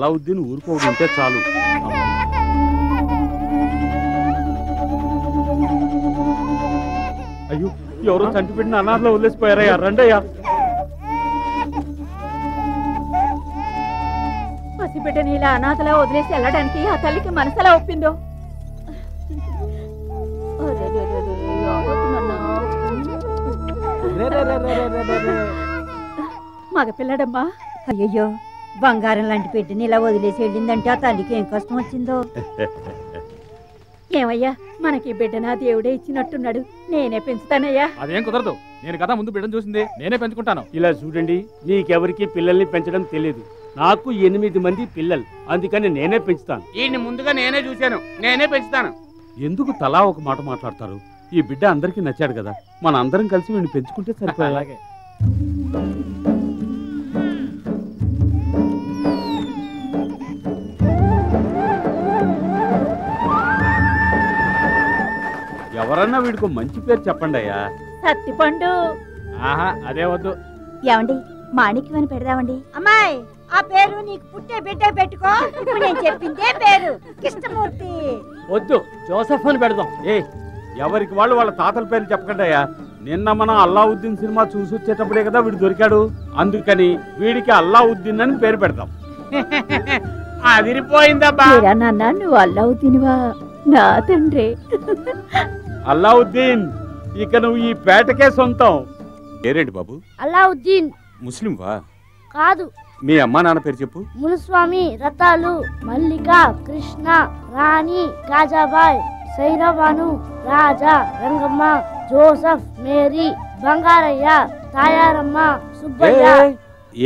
అలావుద్దీన్ ఊరుకోవడం ఉంటే చాలు. అయ్యో, ఎవరో చంటిపెట్టిన అనాథలో వదిలేసిపోయారయ్యా. రండయ్యా. పసిబిడ్డని ఇలా అనాథలా వదిలేసి వెళ్ళడానికి ఆ తల్లికి మనసులా ఒప్పిందో. మగపిల్లడమ్మా. అయ్యయ్యో, బంగారం లాంటి పెట్టిని ఇలా వదిలేసి వెళ్ళిందంటే ఆ తల్లికి ఏం కష్టం వచ్చిందో. ఏమయ్యా, మనకి బిడ్డనా దేవుడే ఇచ్చినట్టున్నాడు. నేనే పెంచుతానయ్యా. అదేం కుదరదు. నేను కదా ముందు బిడ్డను చూసింది, నేనే పెంచుకుంటాను. ఇలా చూడండి, మీకెవరికి పిల్లల్ని పెంచడం తెలియదు. నాకు 8 మంది పిల్లలు, అందుకని నేనే పెంచుతాను. ఈయన్ని ముందుగా నేనే చూశాను, నేనే పెంచుతాను. ఎందుకు తలా ఒక మాట మాట్లాడతారు? ఈ బిడ్డ అందరికీ నచ్చాడు కదా, మన అందరం కలిసి వీడిని పెంచుకుంటే సరిపోయే. అలాగే. ఎవరన్నా వీడికి మంచి పేరు చెప్పండి అయ్యా. సత్తిపండు. ఆహా, అదే వద్దు. ఏమండి, మాణిక్యం అని పెడదామండి. అమ్మాయి, ఆ పేరు నీకు పుట్టే బిడ్డ పెట్టుకో. ఇప్పుడు నేను చెప్పిందే పేరు, కృష్ణమూర్తి. వద్దు, జోసఫ్ అని పెడదాం. ఎవరికి వాళ్ళు వాళ్ళ తాతల పేరు చెప్పకండి అయ్యా. నిన్న మనం అల్లావుద్దీన్ సినిమా చూసి వచ్చేటప్పుడే కదా వీడు దొరికాడు, అందుకని వీడికి అల్లావుద్దీన్ అని పేరు పెడతాం. అదిరిపోయిందబ్బా. నాన్న, నువ్వు అల్లావుద్దీన్వా? నా తండ్రి. అల్లావుద్దీన్, ఇక నువ్వు ఈ పేటకే సొంతం. పేరేంటి బాబు? అల్లావుద్దీన్. ముస్లింవా? కాదు. మీ అమ్మా నాన్న పేరు చెప్పు. మునుస్వామి, రతాలు, మల్లిక, కృష్ణ, రాణి, కాజాబాయ్, సైరబాను, రాజా, రంగమ్మ, జోసఫ్, మేరీ, బంగారయ్య, తాయారమ్మ, సుబ్బయ్య.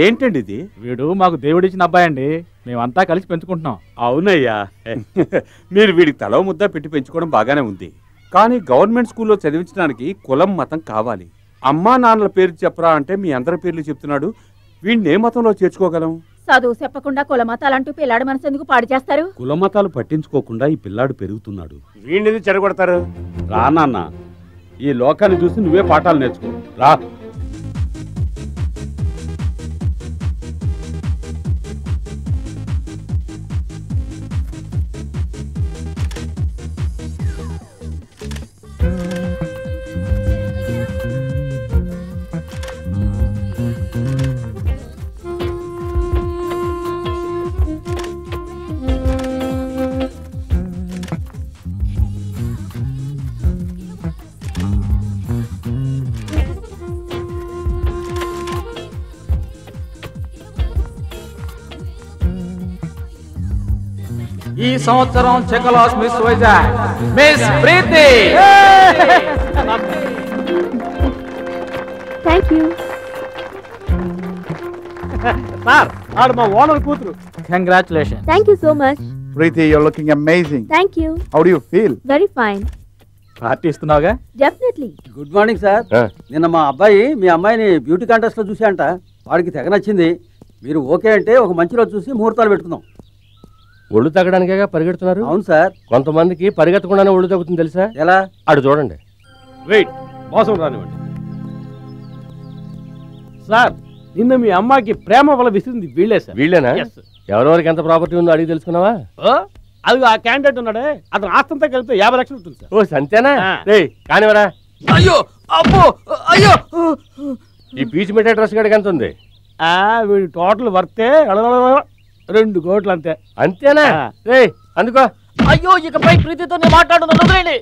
ఏంటండి ఇది? వీడు మాకు దేవుడిచ్చిన అబ్బాయి అండి, మేమంతా కలిసి పెంచుకుంటున్నాం. అవునయ్యా. మీరు వీడికి తల ముద్ద పెట్టి పెంచుకోవడం బాగానే ఉంది, కానీ గవర్నమెంట్ స్కూల్లో చదివించడానికి కులం మతం కావాలి. అమ్మా నాన్నల పేరు చెప్పరా అంటే మీ అందరి పేర్లు చెప్తున్నాడు. వీడిని ఏ మతంలో చేర్చుకోగలం? చదువు చెప్పకుండా కులమతాలంటూ పిల్లాడి మనసు ఎందుకు పాడు చేస్తారు? కులమతాలు పట్టించుకోకుండా ఈ పిల్లాడు పెరుగుతున్నాడు. వీడిని చెడగొడతారు. రా నాన్న, ఈ లోకాన్ని చూసి నువ్వే పాఠాలు నేర్చుకో. రా. ఈ సంవత్సరం చెకలాస్ miss Vizag miss Preeti. Thank you sir, ఆడు మా ఓనర్ కూతురు. Congratulation. Thank you so much. Preeti, you're looking amazing. Thank you. How do you feel? Very fine. Party ఇస్తున్నావుగా? డెఫినెట్లీ. Good morning sir. నిన్న మా అబ్బాయి మీ అమ్మాయిని బ్యూటీ కాంటెస్ట్ లో చూసా అంట. వాడికి తెగ నచ్చింది. మీరు ఓకే అంటే ఒక మంచి రోజు చూసి ముహూర్తాలు పెట్టుకుందాం. ఒళ్ళు తగ్గడానికే పరిగెడుతున్నారు? అవును సార్. కొంతమందికి పరిగెత్తకుండానే ఒళ్ళు తగ్గుతుంది తెలుసా? ఎలా? అటు చూడండి. వెయిట్, మోసం రానివ్వండి. సార్, నిన్న మీ అమ్మాయికి ప్రేమ వల్ల విసిరింది వీళ్ళే సార్. వీళ్ళేనా? ఎవరెవరికి ఎంత ప్రాపర్టీ ఉందో అడిగి తెలుసుకున్నావా? అది ఆ క్యాండిడేట్ ఉన్నాడే, అతను ఆస్తంతా కలిపితే 50 లక్షలు ఉంటుంది సార్. ఓ సంతేనా? కానివరా. అయ్యో, అబ్బో, అయ్యో. ఈ పీచ్ మిఠాయి డ్రెస్ గడికి ఎంత ఉంది? వీడి టోటల్ వర్తే 2 కోట్లు అంతే. అంతేనా? అందుకో. అయ్యో, ఇకపై ప్రీతితో మాట్లాడుతున్నాను.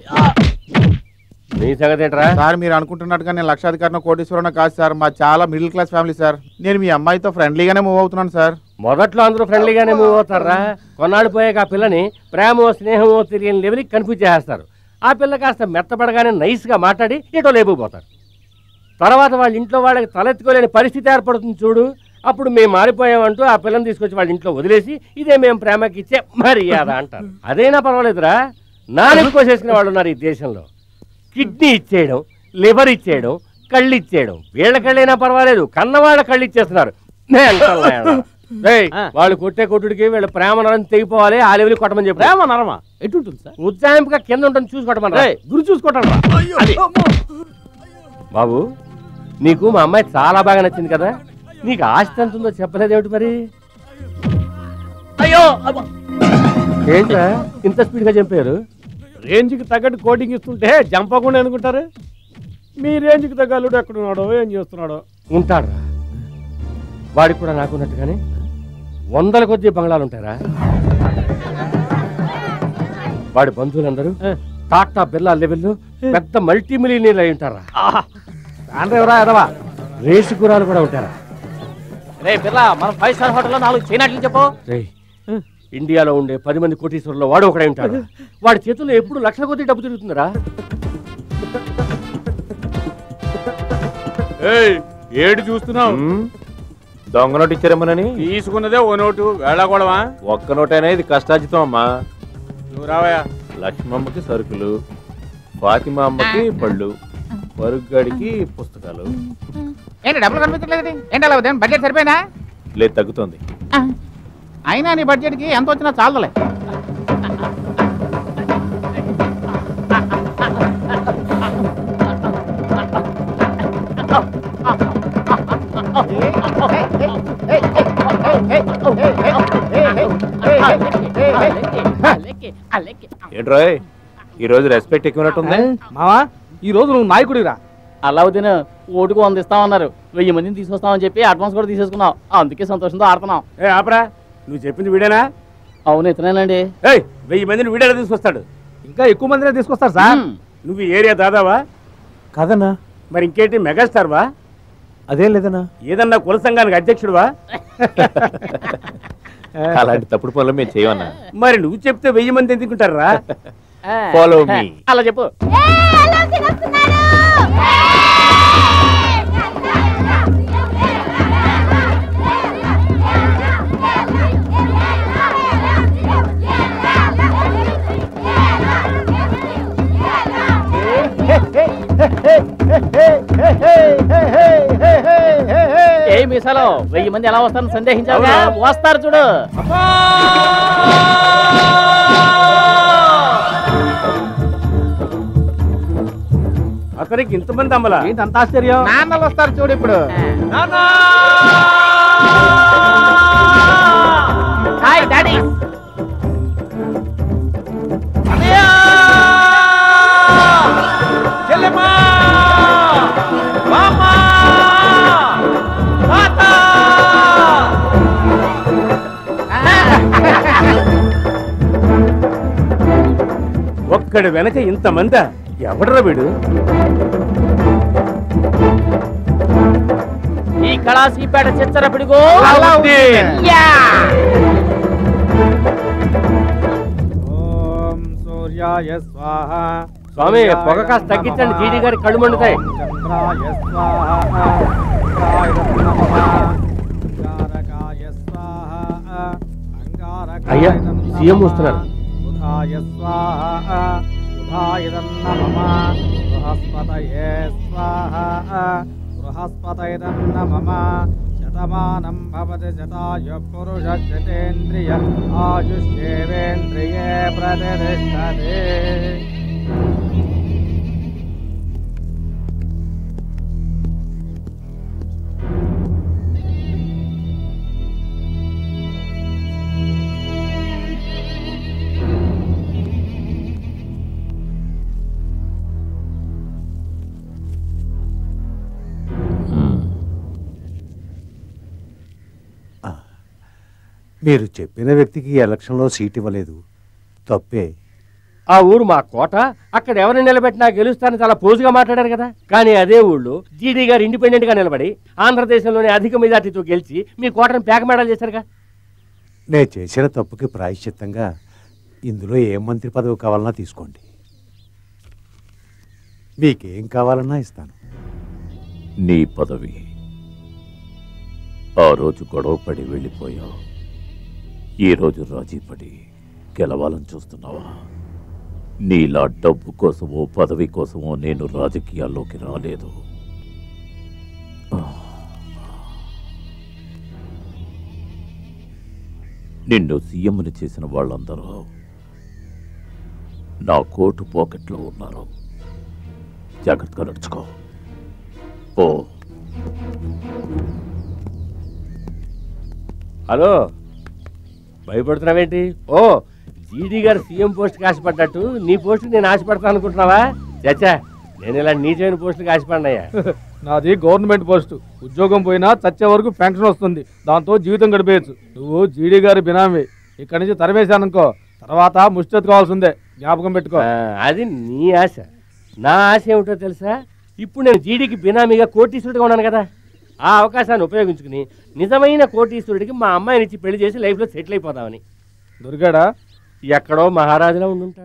మీ సంగతి ఏంట్రా సార్? మీరు అనుకుంటున్నట్టుగా నేను లక్షాధికారిని కోటీశ్వరుని కాదు సార్. మా చాలా మిడిల్ క్లాస్ ఫ్యామిలీ సార్. నేను మీ అమ్మాయితో ఫ్రెండ్లీగానే మూవ్ అవుతున్నాను సార్. మొదట్లో అందరూ ఫ్రెండ్లీగానే మూవ్ అవుతారా? కొన్నాళ్ళు పోయాక ఆ పిల్లని ప్రేమో స్నేహమో తెలియని లెవెల్కి కన్ఫ్యూజ్ చేస్తారు. ఆ పిల్ల కాస్త మెత్తపడగానే నైస్గా మాట్లాడి ఎటో లేపుపోతారు. తర్వాత వాళ్ళ ఇంట్లో వాళ్ళకి తలెత్తుకోలేని పరిస్థితి ఏర్పడుతుంది చూడు. అప్పుడు మేము మారిపోయామంటూ ఆ పిల్లని తీసుకొచ్చి వాళ్ళ ఇంట్లో వదిలేసి ఇదే మేము ప్రేమకి ఇచ్చే మర్యాద అంటారు. అదైనా పర్వాలేదురా, నానెక్కువేసుకునే వాళ్ళు ఉన్నారు ఈ దేశంలో. కిడ్నీ ఇచ్చేయడం, లివర్ ఇచ్చేయడం, కళ్ళు ఇచ్చేయడం. వీళ్ళ కళ్ళైనా పర్వాలేదు, కన్నవాళ్ళ కళ్ళు ఇచ్చేస్తున్నారు. వాళ్ళు కొట్టే కొట్టుడికి వీళ్ళ ప్రేమ నరం తెగిపోవాలి. ఆ లెవెల్ కొట్టమని చెప్పి. ప్రేమ నరమా ఎటుంటుంది సార్? ఉజ్జాయింపుగా కింద ఉంటుంది, చూసుకోవటమన్నా. గురి చూసుకోవటం. బాబు, నీకు మా అమ్మాయి చాలా బాగా నచ్చింది కదా. నీకు ఆస్తి ఎంత ఉందో చెప్పలేదేమిటి మరి? ఏంట్రా ఇంత స్పీడ్ గా చంపారు? రేంజ్కి తగ్గట్టు కోటింగ్ ఇస్తుంటే జంపకుండా అనుకుంటారు. మీ రేంజ్కి తగ్గ అల్లుడు ఎక్కడున్నాడో ఏం చేస్తున్నాడో. ఉంటాడ్రా, వాడికి కూడా నాకున్నట్టుగానే వందల కొద్ది బంగ్లాలు ఉంటారా? వాడి బంధువులందరూ టాటా బిర్లా లెవెల్లో పెద్ద మల్టీ మిలియనీర్లు అయి ఉంటారా? ఎవరా ఎదవా రేసు గురాలు కూడా ఉంటారా? రే బిర్లా, మనం 5 స్టార్ హోటల్లో 4 చైనాట్లు చెప్పు. ఇండియాలో ఉండే 10 మంది కోటీశ్వరుల్లో వాడు ఒకడే ఉంటాడు. వాడి చేతుల్లో ఎప్పుడు లక్షల కొద్ది డబ్బు తిరుగుతుందిరా. ఏడు చూస్తున్నావు? దొంగ నోటు ఇచ్చారేమోనని. తీసుకున్నదే ఓ నోటు, వేళకూడవా? ఒక్క నోటైనా ఇది కష్టార్జితం అమ్మా. నువ్వు రావయా. లక్ష్మమ్మకి సరుకులు, ఫాతిమా అమ్మకి పళ్ళు, పరుగ్గాడికి పుస్తకాలు. ఏంటి డబ్బులు కనిపించలేదు? ఏంటి అలా ఉదయం బడ్జెట్ సరిపోయినా? లేదు, తగ్గుతుంది. అయినా నీ బడ్జెట్కి ఎంత వచ్చినా చాలలే. ఏంట్రోయ్, ఈ రోజు రెస్పెక్ట్ ఎక్కువనట్టుంది. మావా, ఈ రోజు నువ్వు నాయకుడిరా. అలావుద్దీన్ ఓటుకు 100 ఇస్తామన్నారు. 1000 మందిని తీసుకొస్తామని చెప్పి అడ్వాన్స్ కూడా తీసేసుకున్నావు. అందుకే సంతోషంతో ఆడుతున్నాం. ఆపరా, నువ్వు చెప్పింది వీడేనా? అవును, ఇతనేనండి. 1000 మందిని వీడేలా తీసుకొస్తాడు? ఇంకా ఎక్కువ మందినే తీసుకొస్తారు సార్. నువ్వు ఈ ఏరియా దాదావా? కదన్నా. మరి ఇంకేంటి, మెగాస్టార్ వా? అదేం లేదన్నా. ఏదన్నా కుల సంఘానికి అధ్యక్షుడువా? అలాంటి తప్పుడు పనులు మేము చేయమన్నా. మరి నువ్వు చెప్తే 1000 మంది ఎందుకుంటారా? Follow me. అలా చెప్పు. ఏ మీసాలో 1000 మంది ఎలా వస్తారని సందేహించావు? వస్తారు చూడు. అతనికి ఇంతమంది అమ్మలా? ఏంటంత ఆశ్చర్యం? నాన్నలు వస్తారు చూడు ఇప్పుడు. Hi daddy. ఒక్కడి వెనక ఇంతమందా? ఎవడరా వీడు? ఈ కళాసీపేట చిచ్చర పిడుగు. ఓం సూర్యాయ స్వాహ. స్వామి, పొగ కాస్త తగ్గించండి, జీడి గారి కళ్ళు మండుతాయి. చంద్రాయ స్వాహ. అయ్యా, సీఎం వస్తున్నారు. బుధాయ స్వాహ. బుధాయదన్నమః. బృహస్పతయే స్వాహ. బృహస్పతయదన్నమః. శతమానం భవతి శతాయు పురుష శతేంద్రియ ఆయుష్యేవేంద్రియే ప్రతిష్టతే. మీరు చెప్పిన వ్యక్తికి ఎలక్షన్లో సీట్ ఇవ్వలేదు, తప్పే. ఆ ఊరు మా కోట, అక్కడ ఎవరిని నిలబెట్టినా గెలుస్తానని చాలా పోజుగా మాట్లాడారు కదా. కానీ అదే ఊళ్ళో జీడీ గారు ఇండిపెండెంట్ గా నిలబడి ఆంధ్రదేశంలోనే అధిక మెజార్టీతో గెలిచి మీ కోటను పేకమేడాలు చేశారుగా. నేను చేసిన తప్పుకి ప్రాయశ్చిత్తంగా ఇందులో ఏ మంత్రి పదవి కావాలన్నా తీసుకోండి, మీకేం కావాలన్నా ఇస్తాను. నీ పదవి ఆ రోజు గొడవపడి వెళ్ళిపోయావు, ఈ రోజు రాజీపడి గెలవాలని చూస్తున్నావా? నీలా డబ్బు కోసమో పదవి కోసమో నేను రాజకీయాల్లోకి రాలేదు. నిన్ను సీఎంని చేసిన వాళ్ళందరూ నా కోటు పాకెట్లో ఉన్నారు. జాగ్రత్తగా నడుచుకో. ఓ హలో, భయపడుతున్నావేంటి? ఓ జీడీ గారు సీఎం పోస్ట్కి ఆశపడ్డట్టు నీ పోస్టుకి నేను ఆశపడతాను అనుకుంటున్నావా? చచ్చా, నేను ఇలా నీచమైన పోస్టుకి ఆశపడినాయా? నాది గవర్నమెంట్ పోస్టు. ఉద్యోగం పోయినా చచ్చే వరకు పెన్షన్ వస్తుంది, దాంతో జీవితం గడిపేయచ్చు. నువ్వు జీడీ గారి బినామీ. ఇక్కడి నుంచి తరివేశాననుకో, తర్వాత ముష్టెత్తుకోవాల్సిందే, జ్ఞాపకం పెట్టుకో. అది నీ ఆశ. నా ఆశ ఏమిటో తెలుసా? ఇప్పుడు నేను జీడీకి బినామీగా కోటీశ్వరుడిగా ఉన్నాను కదా, ఆ అవకాశాన్ని ఉపయోగించుకుని నిజమైన కోటీశ్వరుడికి మా అమ్మాయిని ఇచ్చి పెళ్లి చేసి లైఫ్లో సెటిల్ అయిపోదామని. దొరికాడా? ఎక్కడో మహారాజులా ఉండుంటాడు.